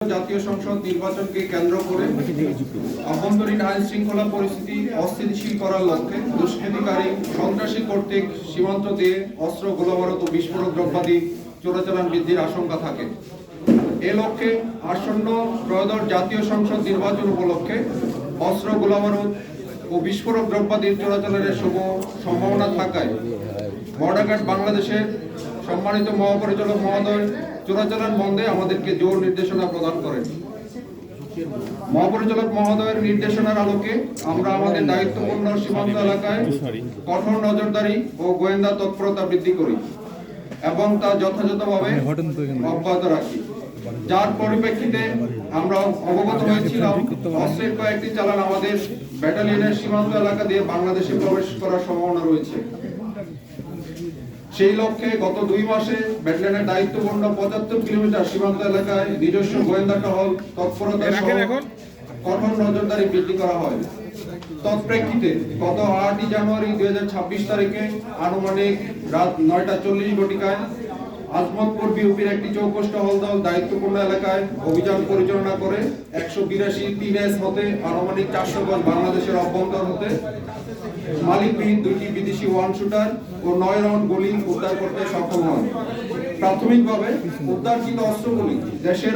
জাতীয় সংসদ নির্বাচনকে কেন্দ্র করে আভ্যন্তরীণ আইন শৃঙ্খলা পরিস্থিতি অস্থিতিশীল করার লক্ষ্যে দুষ্কৃতিকারী সন্ত্রাসী কর্তৃক সীমান্ত দিয়ে অস্ত্র, গোলাবারুদ ও বিস্ফোরক দ্রব্যাদি চোরাচালান বৃদ্ধির আশঙ্কা থাকে। এ লক্ষ্যে আসন্ন ত্রয়োদশ জাতীয় সংসদ নির্বাচন উপলক্ষে অস্ত্র, গোলাবারুদ ও বিস্ফোরক দ্রব্যাদির চোরাচালানের সম্ভাবনা থাকায় বর্ডার গার্ড বাংলাদেশের সম্মানিত মহাপরিচালক মহোদয় চোরাচালান বন্ধে আমাদেরকে জোর নির্দেশনা প্রদান করেন। মহাপরিচালক মহোদয়ের নির্দেশনার আলোকে আমরা আমাদের দায়িত্বপূর্ণ সীমান্ত এলাকায় কঠোর নজরদারি ও গোয়েন্দা তৎপরতা বৃদ্ধি করি এবং তা যথাযথভাবে অব্যাহত রাখি। যার পরিপ্রেক্ষিতে আমরা অবগত হয়েছিলাম অস্ত্রের কয়েকটি চালান আমাদের ব্যাটালিয়নের সীমান্ত এলাকা দিয়ে বাংলাদেশে প্রবেশ করার সম্ভাবনা রয়েছে। সেই লক্ষ্যে গত 2 মাসে ব্যাটালিয়নের দায়িত্বপূর্ণ 75 কিলোমিটার সীমান্ত এলাকায় নিজস্ব গোয়েন্দা টহল তৎপরতা কঠোর নজরদারি বৃদ্ধি করা হয়। তৎপ্রেক্ষিতে গত 8 জানুয়ারি 2026 তারিখে আনুমানিক রাত 9:40 ঘটিকায় আজমতপুর বিউপির একটি চৌকস টহল দল দায়িত্বপূর্ণ এলাকায় অভিযান পরিচালনা করে 182 3S হতে আনুমানিক 400 গজ বাংলাদেশের অভ্যন্তর হতে মালিকবিহীন 2টি বিদেশি ওয়ান শুটার ও 9 রাউন্ড গুলি উদ্ধার করতে সক্ষম হয়। প্রাথমিকভাবে উদ্ধারকৃত অস্ত্রগুলি দেশের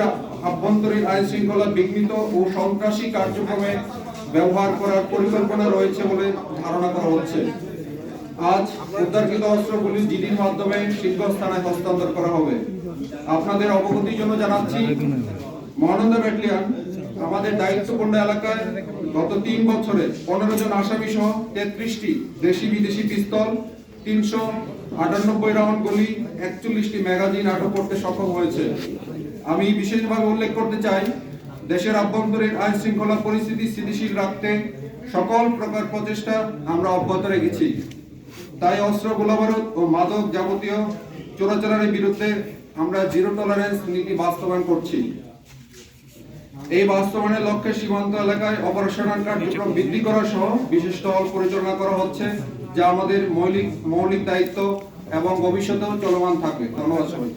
আভ্যন্তরীণ আইন শৃঙ্খলা বিঘ্নিত ও সন্ত্রাসী কার্যক্রমে ব্যবহার করার পরিকল্পনা রয়েছে বলে ধারণা করা হচ্ছে। আজ উদ্ধারকৃত অস্ত্রগুলি জিডির মাধ্যমে শিবগঞ্জ থানায় হস্তান্তর করা হবে। আপনাদের অবগতির জন্য জানাচ্ছি, মহানন্দা ব্যাটালিয়ন আমাদের দায়িত্বপূর্ণ এলাকায় গত 3 বছরে 15 জন আসামি সহ 33টি দেশি বিদেশি পিস্তল, 398 রাউন্ড গুলি, 41টি ম্যাগাজিন আটক করতে সক্ষম হয়েছে। আমি বিশেষভাবে উল্লেখ করতে চাই, দেশের আভ্যন্তরীণ আইন শৃঙ্খলা পরিস্থিতি স্থিতিশীল রাখতে সকল প্রকার প্রচেষ্টা আমরা অব্যাহত রেখেছি। তাই অস্ত্র, গোলাবারুদ ও মাদক যাবতীয় চোরাচালানের বিরুদ্ধে আমরা জিরো টলারেন্স নীতি বাস্তবায়ন করছি। এই বাস্তবায়নের লক্ষ্যে সীমান্ত এলাকায় অপারেশনাল কার্যক্রম বৃদ্ধি করা সহ বিশেষ টহল পরিচালনা করা হচ্ছে, যা আমাদের মৌলিক দায়িত্ব এবং ভবিষ্যতেও চলমান থাকবে। ধন্যবাদ সবাই।